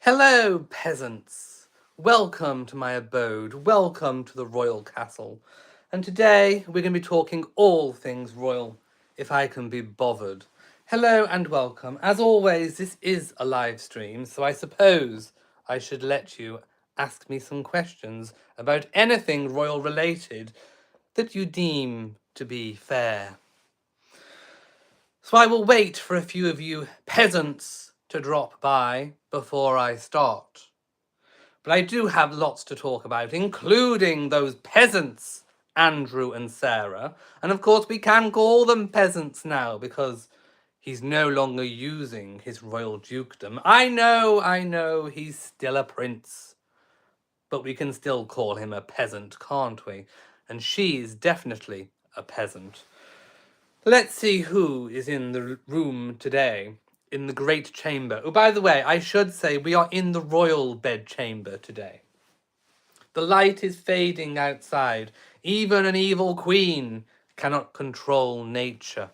Hello, peasants. Welcome to my abode. Welcome to the royal castle. And today we're going to be talking all things royal, if I can be bothered. Hello and welcome. As always, this is a live stream, so I suppose I should let you ask me some questions about anything royal related that you deem to be fair. So I will wait for a few of you peasants to drop by before I start. But I do have lots to talk about, including those peasants, Andrew and Sarah. And of course, we can call them peasants now because he's no longer using his royal dukedom. I know, he's still a prince. But we can still call him a peasant, can't we? And she's definitely a peasant. Let's see who is in the room today, in the great chamber. Oh, by the way, I should say we are in the royal bedchamber today. The light is fading outside. Even an evil queen cannot control nature.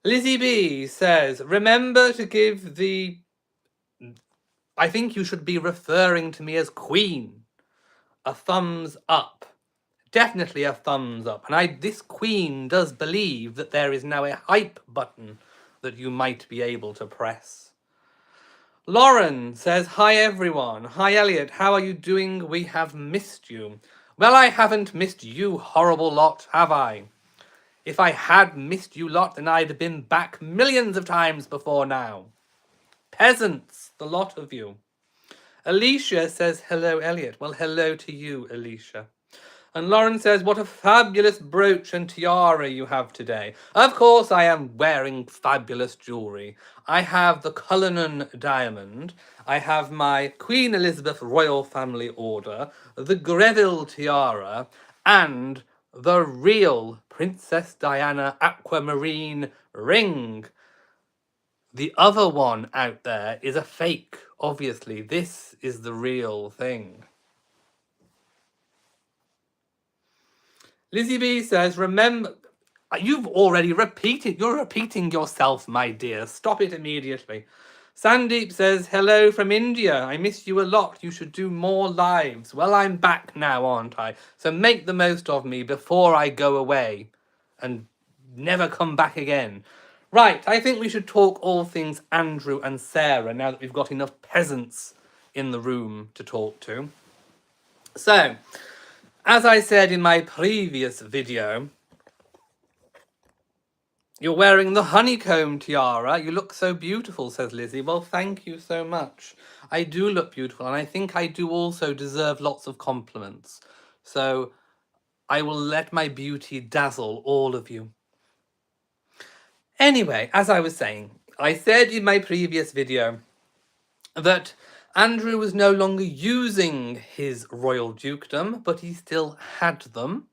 Lizzie B says, remember to give the... I think you should be referring to me as queen. A thumbs up. Definitely a thumbs up. And this queen does believe that there is now a hype button that you might be able to press. Lauren says, hi everyone. Hi Elliot, how are you doing? We have missed you. Well, I haven't missed you, horrible lot, have I? If I had missed you lot, then I'd have been back millions of times before now. Peasants, the lot of you. Alicia says, hello Elliot. Well, hello to you, Alicia. And Lauren says, what a fabulous brooch and tiara you have today. Of course I am wearing fabulous jewellery. I have the Cullinan diamond. I have my Queen Elizabeth Royal Family Order, the Greville tiara, and the real Princess Diana aquamarine ring. The other one out there is a fake, obviously. This is the real thing. Lizzie B says, remember... You've already repeated. You're repeating yourself, my dear. Stop it immediately. Sandeep says, hello from India. I miss you a lot. You should do more lives. Well, I'm back now, aren't I? So make the most of me before I go away and never come back again. Right, I think we should talk all things Andrew and Sarah now that we've got enough peasants in the room to talk to. So... as I said in my previous video, you're wearing the honeycomb tiara. You look so beautiful, says Lizzie. Well, thank you so much. I do look beautiful, and I think I do also deserve lots of compliments. So I will let my beauty dazzle all of you. Anyway, as I was saying, I said in my previous video that Andrew was no longer using his royal dukedom, but he still had them.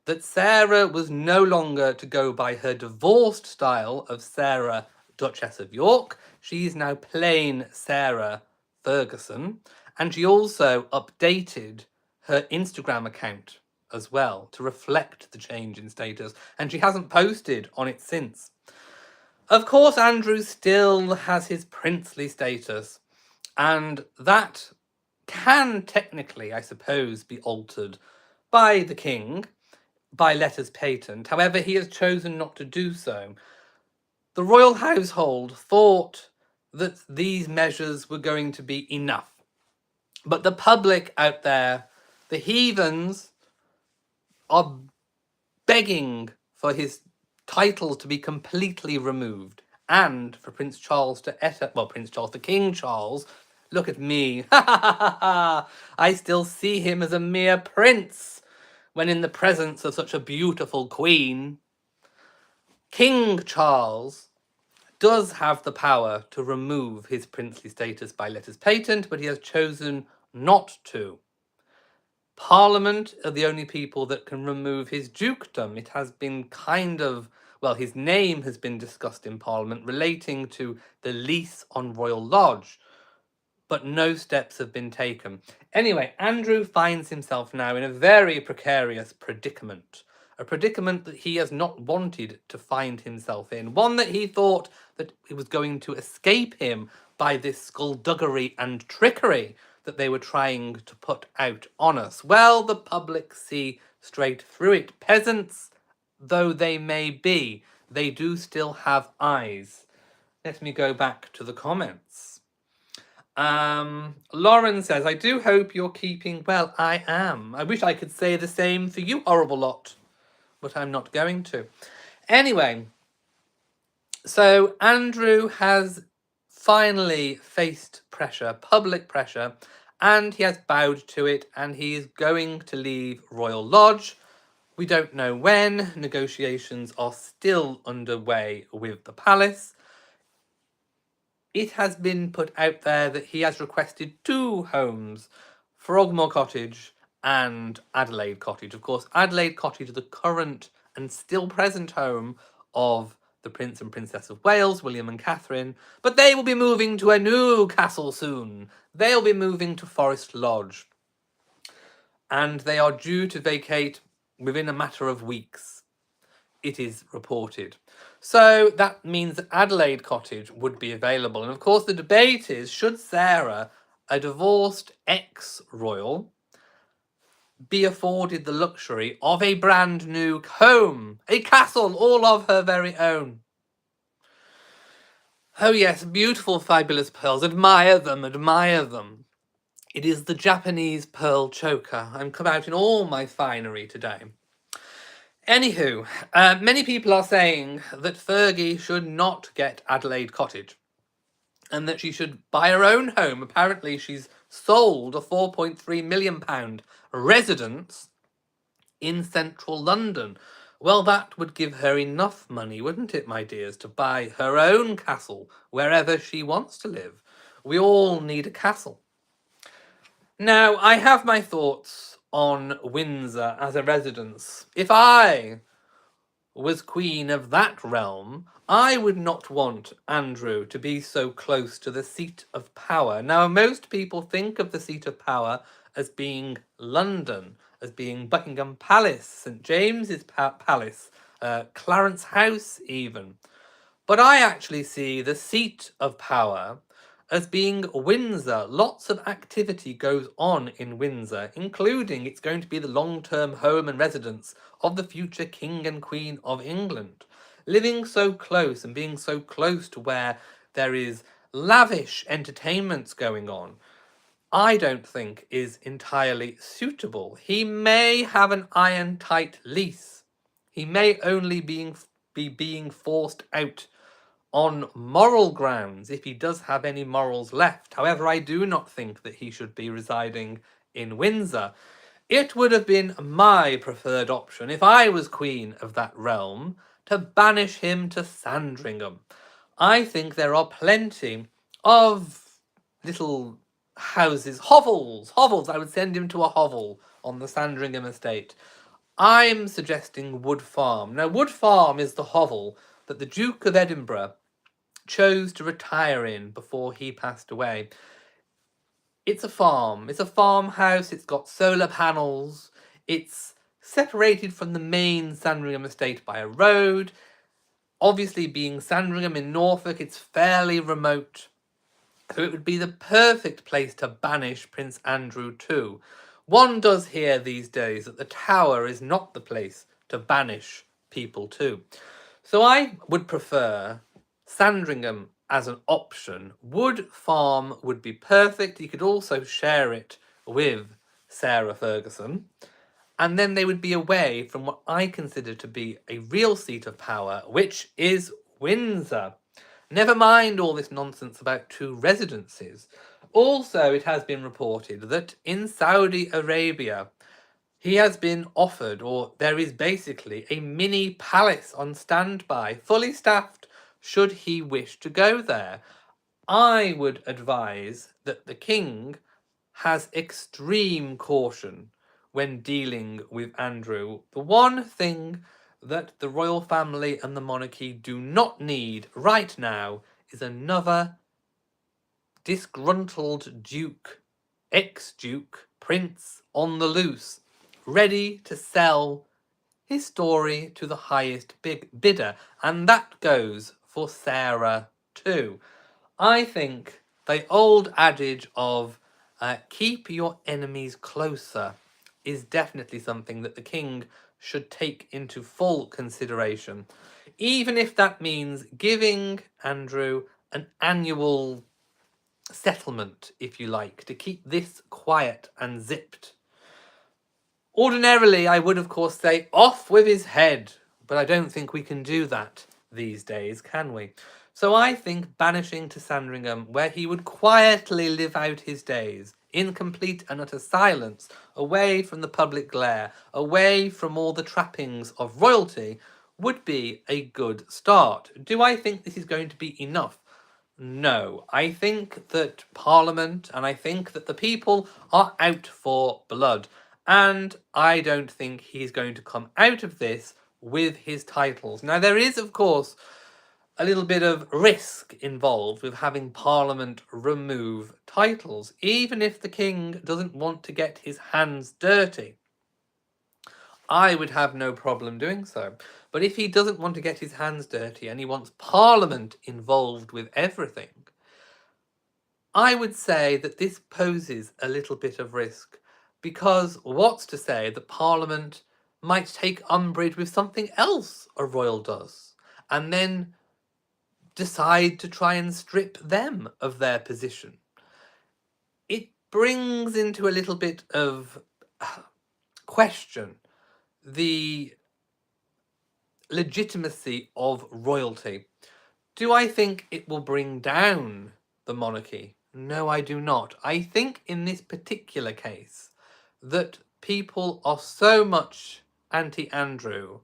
That Sarah was no longer to go by her divorced style of Sarah, Duchess of York. She's now plain Sarah Ferguson. And she also updated her Instagram account as well to reflect the change in status. And she hasn't posted on it since. Of course, Andrew still has his princely status. And that can technically, I suppose, be altered by the king, by letters patent. However, he has chosen not to do so. The royal household thought that these measures were going to be enough. But the public out there, the heathens, are begging for his titles to be completely removed. And for Prince Charles to King Charles, look at me. I still see him as a mere prince when in the presence of such a beautiful queen. King Charles does have the power to remove his princely status by letters patent, but he has chosen not to. Parliament are the only people that can remove his dukedom. It has been his name has been discussed in Parliament relating to the lease on Royal Lodge, but no steps have been taken. Anyway, Andrew finds himself now in a very precarious predicament. A predicament that he has not wanted to find himself in. One that he thought that it was going to escape him by this skullduggery and trickery that they were trying to put out on us? Well, the public see straight through it. Peasants though they may be, they do still have eyes. Let me go back to the comments. Lauren says, I do hope you're keeping well. I am. I wish I could say the same for you, horrible lot, but I'm not going to. Anyway, so Andrew has finally faced pressure, public pressure, and he has bowed to it, and he is going to leave Royal Lodge. We don't know when. Negotiations are still underway with the palace. It has been put out there that he has requested 2 homes, Frogmore Cottage and Adelaide Cottage. Of course, Adelaide Cottage is the current and still present home of the Prince and Princess of Wales, William and Catherine, but they will be moving to a new castle soon. They'll be moving to Forest Lodge, and they are due to vacate within a matter of weeks, it is reported. So that means that Adelaide Cottage would be available. And of course, the debate is, should Sarah, a divorced ex-royal, be afforded the luxury of a brand new home, a castle all of her very own? Oh yes, beautiful, fabulous pearls. Admire them, admire them. It is the Japanese pearl choker. I'm come out in all my finery today. Anywho, many people are saying that Fergie should not get Adelaide Cottage and that she should buy her own home. Apparently, she's sold a £4.3 million residence in central London. Well, that would give her enough money, wouldn't it, my dears, to buy her own castle wherever she wants to live. We all need a castle. Now, I have my thoughts on Windsor as a residence. If I was queen of that realm, I would not want Andrew to be so close to the seat of power. Now, most people think of the seat of power as being London, as being Buckingham Palace, St James's Palace, Clarence House even. But I actually see the seat of power as being Windsor. Lots of activity goes on in Windsor, including it's going to be the long-term home and residence of the future King and Queen of England. Living so close and being so close to where there is lavish entertainments going on, I don't think is entirely suitable. He may have an iron-tight lease. He may only be being forced out on moral grounds, if he does have any morals left. However, I do not think that he should be residing in Windsor. It would have been my preferred option, if I was queen of that realm, to banish him to Sandringham. I think there are plenty of little houses, hovels. I would send him to a hovel on the Sandringham estate. I'm suggesting Wood Farm. Now, Wood Farm is the hovel that the Duke of Edinburgh chose to retire in before he passed away. It's a farm. It's a farmhouse. It's got solar panels. It's separated from the main Sandringham estate by a road. Obviously, being Sandringham in Norfolk, it's fairly remote. So it would be the perfect place to banish Prince Andrew to. One does hear these days that the Tower is not the place to banish people to. So I would prefer Sandringham as an option. Wood Farm would be perfect. You could also share it with Sarah Ferguson. And then they would be away from what I consider to be a real seat of power, which is Windsor. Never mind all this nonsense about 2 residences. Also, it has been reported that in Saudi Arabia, he has been offered, or there is basically a mini palace on standby, fully staffed, should he wish to go there. I would advise that the king has extreme caution when dealing with Andrew. The one thing that the royal family and the monarchy do not need right now is another disgruntled duke, ex-duke, prince on the loose, ready to sell his story to the highest bidder. And that goes for Sarah too. I think The old adage of keep your enemies closer is definitely something that the king should take into full consideration, even if that means giving Andrew an annual settlement, if you like, to keep this quiet and zipped. Ordinarily, I would, of course, say off with his head, but I don't think we can do that these days, can we? So I think banishing to Sandringham, where he would quietly live out his days, in complete and utter silence, away from the public glare, away from all the trappings of royalty, would be a good start. Do I think this is going to be enough? No, I think that Parliament and I think that the people are out for blood. And I don't think he's going to come out of this with his titles. Now, there is, of course, a little bit of risk involved with having Parliament remove titles, even if the king doesn't want to get his hands dirty. I would have no problem doing so. But if he doesn't want to get his hands dirty and he wants Parliament involved with everything, I would say that this poses a little bit of risk, because what's to say that Parliament might take umbrage with something else a royal does, and then decide to try and strip them of their position? It brings into a little bit of question the legitimacy of royalty. Do I think it will bring down the monarchy? No, I do not. I think in this particular case that people are so much anti-Andrew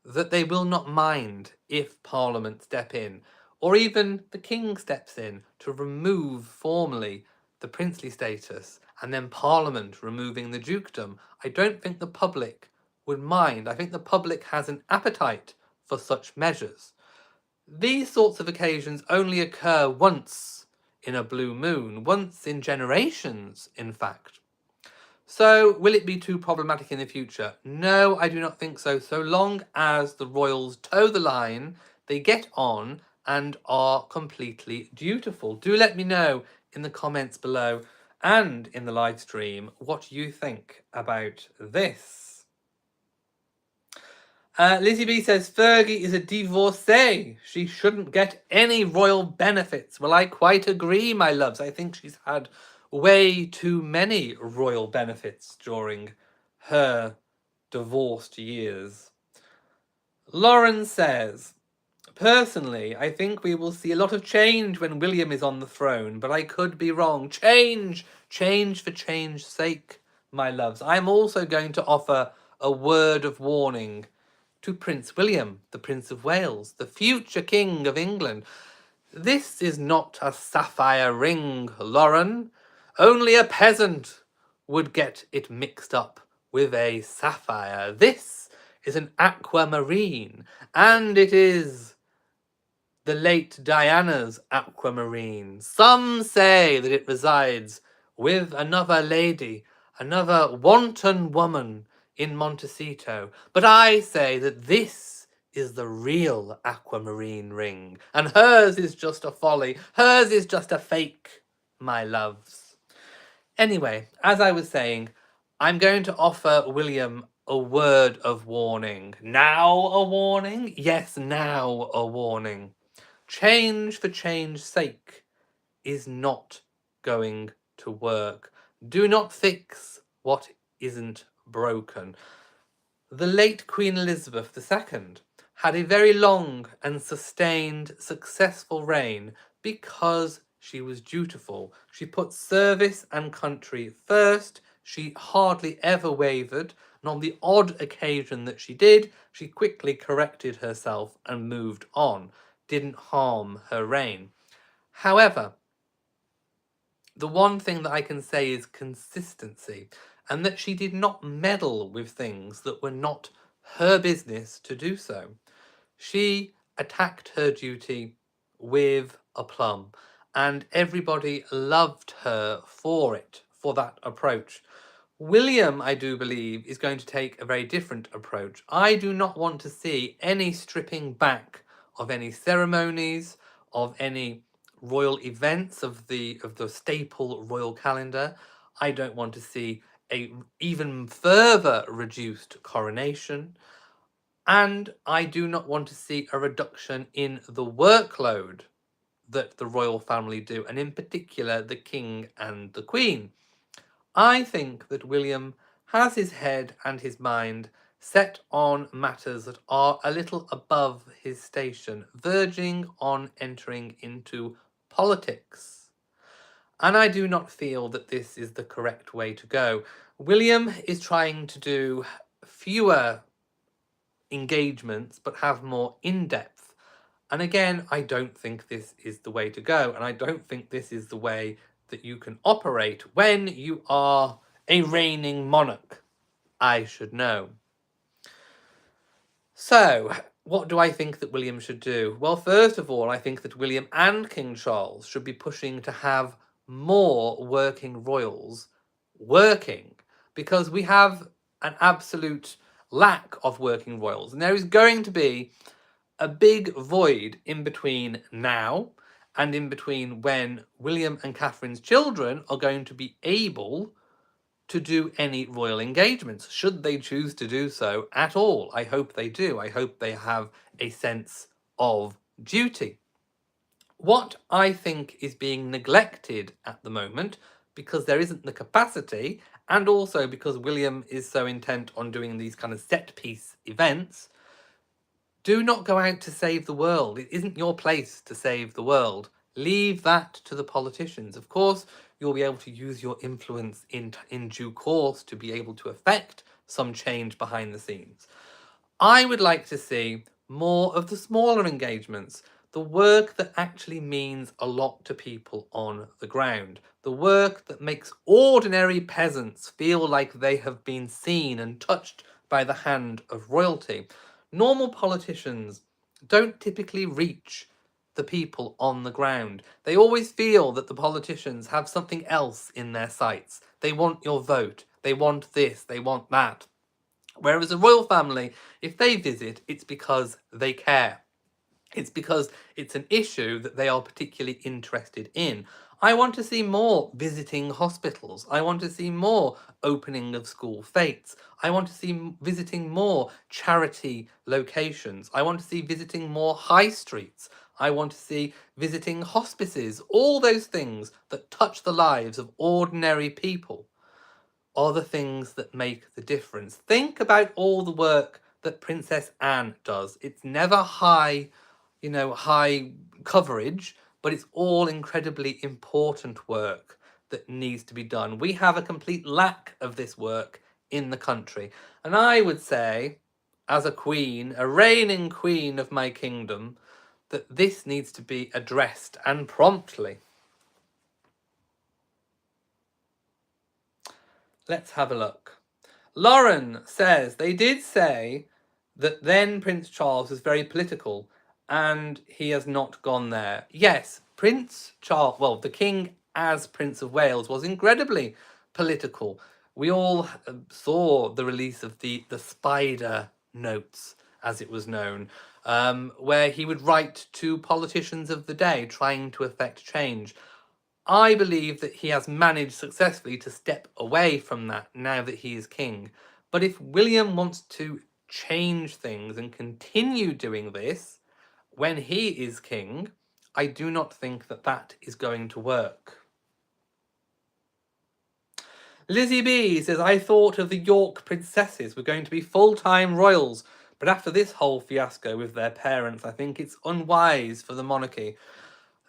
that they will not mind if Parliament step in, or even the King steps in to remove formally the princely status, and then Parliament removing the dukedom. I don't think the public would mind. I think the public has an appetite for such measures. These sorts of occasions only occur once in a blue moon, once in generations, in fact. So, will it be too problematic in the future? No, I do not think so. So long as the royals toe the line, they get on and are completely dutiful. Do let me know in the comments below and in the live stream what you think about this. Lizzie B says Fergie is a divorcee. She shouldn't get any royal benefits. Well, I quite agree, my loves. I think she's had way too many royal benefits during her divorced years. Lauren says, personally, I think we will see a lot of change when William is on the throne, but I could be wrong. Change! Change for change's sake, my loves. I'm also going to offer a word of warning to Prince William, the Prince of Wales, the future King of England. This is not a sapphire ring, Lauren. Only a peasant would get it mixed up with a sapphire. This is an aquamarine, and it is the late Diana's aquamarine. Some say that it resides with another lady, another wanton woman in Montecito. But I say that this is the real aquamarine ring, and hers is just a folly. Hers is just a fake, my loves. Anyway, as I was saying, I'm going to offer William a word of warning. Now a warning? Yes, now a warning. Change for change's sake is not going to work. Do not fix what isn't broken. The late Queen Elizabeth II had a very long and sustained successful reign because she was dutiful. She put service and country first. She hardly ever wavered, and on the odd occasion that she did, she quickly corrected herself and moved on. Didn't harm her reign. However, the one thing that I can say is consistency, and that she did not meddle with things that were not her business to do so. She attacked her duty with aplomb, and everybody loved her for it, for that approach. William, I do believe, is going to take a very different approach. I do not want to see any stripping back of any ceremonies, of any royal events of the staple royal calendar. I don't want to see a even further reduced coronation, and I do not want to see a reduction in the workload that the royal family do, and in particular the king and the queen. I think that William has his head and his mind set on matters that are a little above his station, verging on entering into politics. And I do not feel that this is the correct way to go. William is trying to do fewer engagements but have more in depth. And again, I don't think this is the way to go. And I don't think this is the way that you can operate when you are a reigning monarch. I should know. So, what do I think that William should do? Well, first of all, I think that William and King Charles should be pushing to have more working royals working, because we have an absolute lack of working royals. And there is going to be a big void in between now and in between when William and Catherine's children are going to be able to do any royal engagements, should they choose to do so at all. I hope they do. I hope they have a sense of duty. What I think is being neglected at the moment, because there isn't the capacity, and also because William is so intent on doing these kind of set piece events, do not go out to save the world. It isn't your place to save the world. Leave that to the politicians. Of course, you'll be able to use your influence in due course to be able to affect some change behind the scenes. I would like to see more of the smaller engagements, the work that actually means a lot to people on the ground, the work that makes ordinary peasants feel like they have been seen and touched by the hand of royalty. Normal politicians don't typically reach the people on the ground. They always feel that the politicians have something else in their sights. They want your vote. They want this. They want that. Whereas a royal family, if they visit, it's because they care. It's because it's an issue that they are particularly interested in. I want to see more visiting hospitals. I want to see more opening of school fetes. I want to see visiting more charity locations. I want to see visiting more high streets. I want to see visiting hospices. All those things that touch the lives of ordinary people are the things that make the difference. Think about all the work that Princess Anne does. It's never high coverage, but it's all incredibly important work that needs to be done. We have a complete lack of this work in the country. And I would say, as a queen, a reigning queen of my kingdom, that this needs to be addressed, and promptly. Let's have a look. Lauren says they did say that then Prince Charles was very political and he has not gone there. Yes, Prince Charles, well, the King as Prince of Wales was incredibly political. We all saw the release of the Spider Notes, as it was known, where he would write to politicians of the day trying to effect change. I believe that he has managed successfully to step away from that now that he is king. But if William wants to change things and continue doing this when he is king, I do not think that that is going to work. Lizzie B says, I thought of the York princesses were going to be full-time royals, but after this whole fiasco with their parents, I think it's unwise for the monarchy.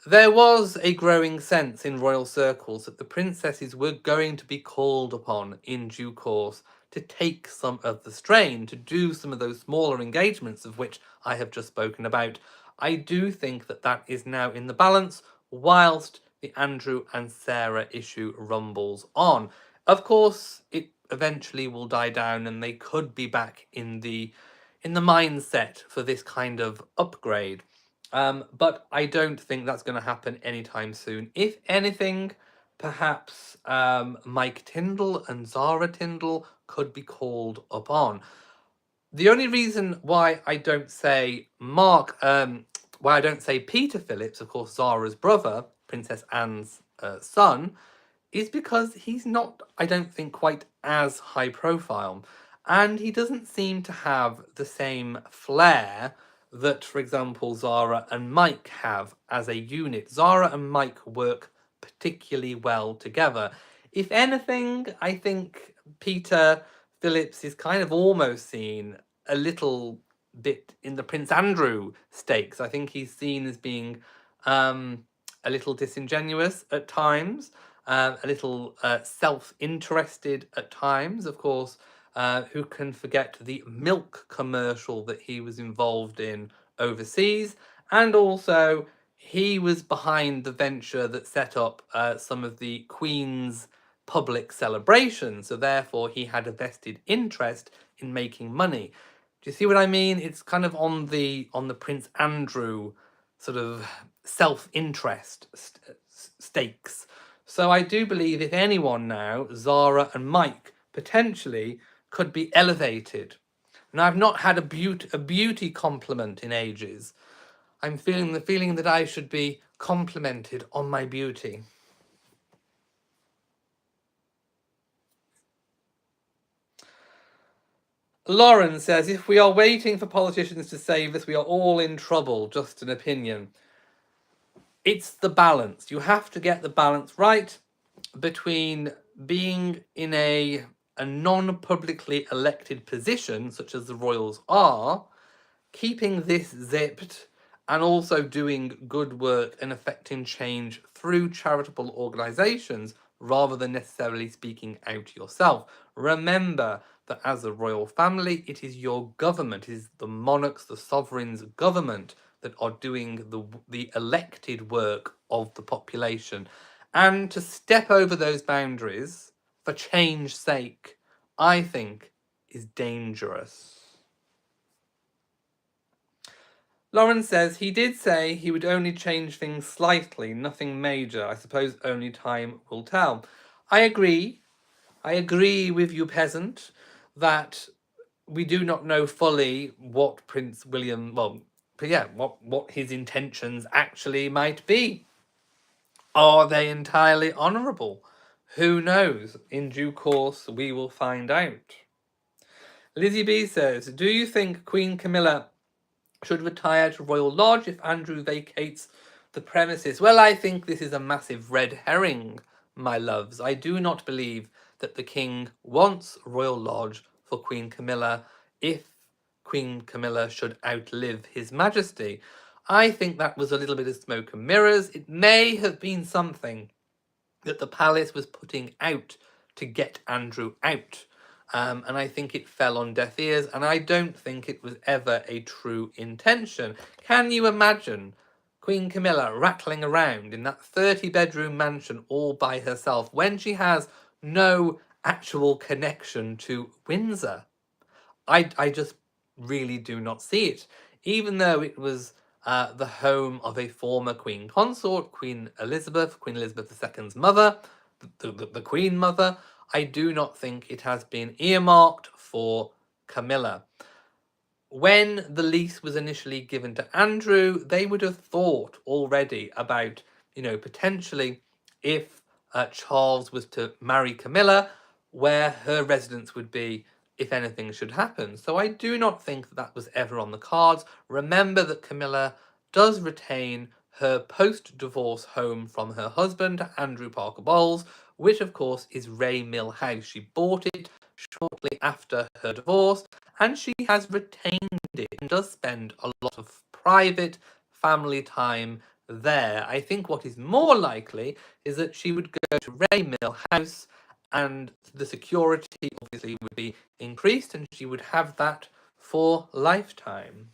There was a growing sense in royal circles that the princesses were going to be called upon in due course to take some of the strain, to do some of those smaller engagements of which I have just spoken about. I do think that that is now in the balance, whilst the Andrew and Sarah issue rumbles on. Of course, it eventually will die down and they could be back in the mindset for this kind of upgrade. But I don't think that's going to happen anytime soon. If anything, perhaps Mike Tyndall and Zara Tyndall could be called upon. The only reason why I don't say Mark, why I don't say Peter Phillips, of course, Zara's brother, Princess Anne's son, is because he's not, I don't think, quite as high profile. And he doesn't seem to have the same flair that, for example, Zara and Mike have as a unit. Zara and Mike work particularly well together. If anything, I think Peter Phillips is kind of almost seen a little bit in the Prince Andrew stakes. I think he's seen as being a little disingenuous at times, a little self-interested at times. Of course, who can forget the milk commercial that he was involved in overseas? And also, he was behind the venture that set up some of the Queen's public celebrations. So therefore, he had a vested interest in making money. Do you see what I mean? It's kind of on the Prince Andrew sort of self-interest stakes. So I do believe if anyone now, Zara and Mike potentially could be elevated. And I've not had a beauty compliment in ages. I'm feeling the feeling that I should be complimented on my beauty. Lauren says, if we are waiting for politicians to save us, we are all in trouble. Just an opinion. It's the balance. You have to get the balance right between being in a non-publicly elected position, such as the royals are, keeping this zipped, and also doing good work and affecting change through charitable organisations rather than necessarily speaking out yourself. Remember that as a royal family, it is your government, it is the monarchs, the sovereign's government that are doing the elected work of the population. And to step over those boundaries for change's sake, I think, is dangerous. Lauren says he did say he would only change things slightly, nothing major. I suppose only time will tell. I agree. I agree with you, peasant, that we do not know fully what Prince William, well, yeah, what his intentions actually might be. Are they entirely honourable? Who knows? In due course, we will find out. Lizzie B says, do you think Queen Camilla should retire to Royal Lodge if Andrew vacates the premises? Well, I think this is a massive red herring, my loves. I do not believe that the King wants Royal Lodge for Queen Camilla if Queen Camilla should outlive His Majesty. I think that was a little bit of smoke and mirrors. It may have been something that the palace was putting out to get Andrew out. And I think it fell on deaf ears, and I don't think it was ever a true intention. Can you imagine Queen Camilla rattling around in that 30-bedroom mansion all by herself when she has no actual connection to Windsor? I just really do not see it. Even though it was the home of a former Queen Consort, Queen Elizabeth II's mother, the Queen Mother, I do not think it has been earmarked for Camilla. When the lease was initially given to Andrew, they would have thought already about, potentially if Charles was to marry Camilla, where her residence would be if anything should happen. So I do not think that was ever on the cards. Remember that Camilla does retain her post-divorce home from her husband, Andrew Parker Bowles, which of course is Ray Mill House. She bought it shortly after her divorce, and she has retained it and does spend a lot of private family time there. I think what is more likely is that she would go to Ray Mill House and the security obviously would be increased and she would have that for lifetime.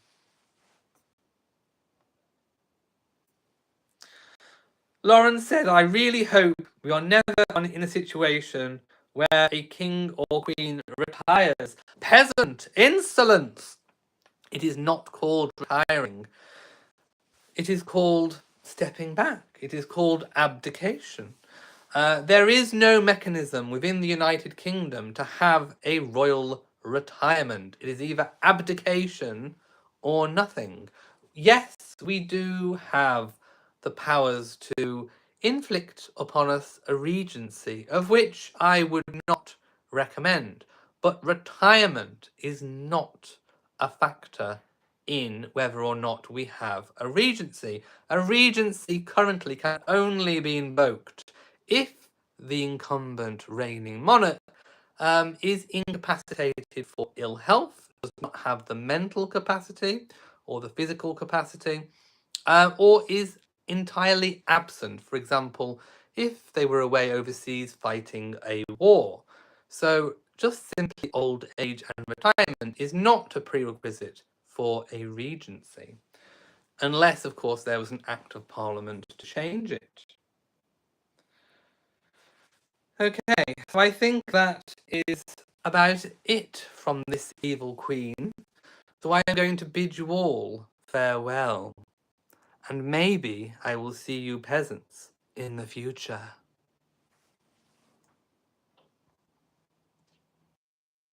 Lauren said, I really hope we are never in a situation where a king or queen retires. Peasant, insolence! It is not called retiring. It is called stepping back. It is called abdication. There is no mechanism within the United Kingdom to have a royal retirement. It is either abdication or nothing. Yes, we do have the powers to inflict upon us a regency, of which I would not recommend. But retirement is not a factor in whether or not we have a regency. A regency currently can only be invoked if the incumbent reigning monarch is incapacitated for ill health, does not have the mental capacity or the physical capacity, or is entirely absent. For example, if they were away overseas fighting a war. So just simply old age and retirement is not a prerequisite for a regency, unless, of course, there was an act of parliament to change it. Okay, so I think that is about it from this evil queen. So I am going to bid you all farewell, and maybe I will see you peasants in the future.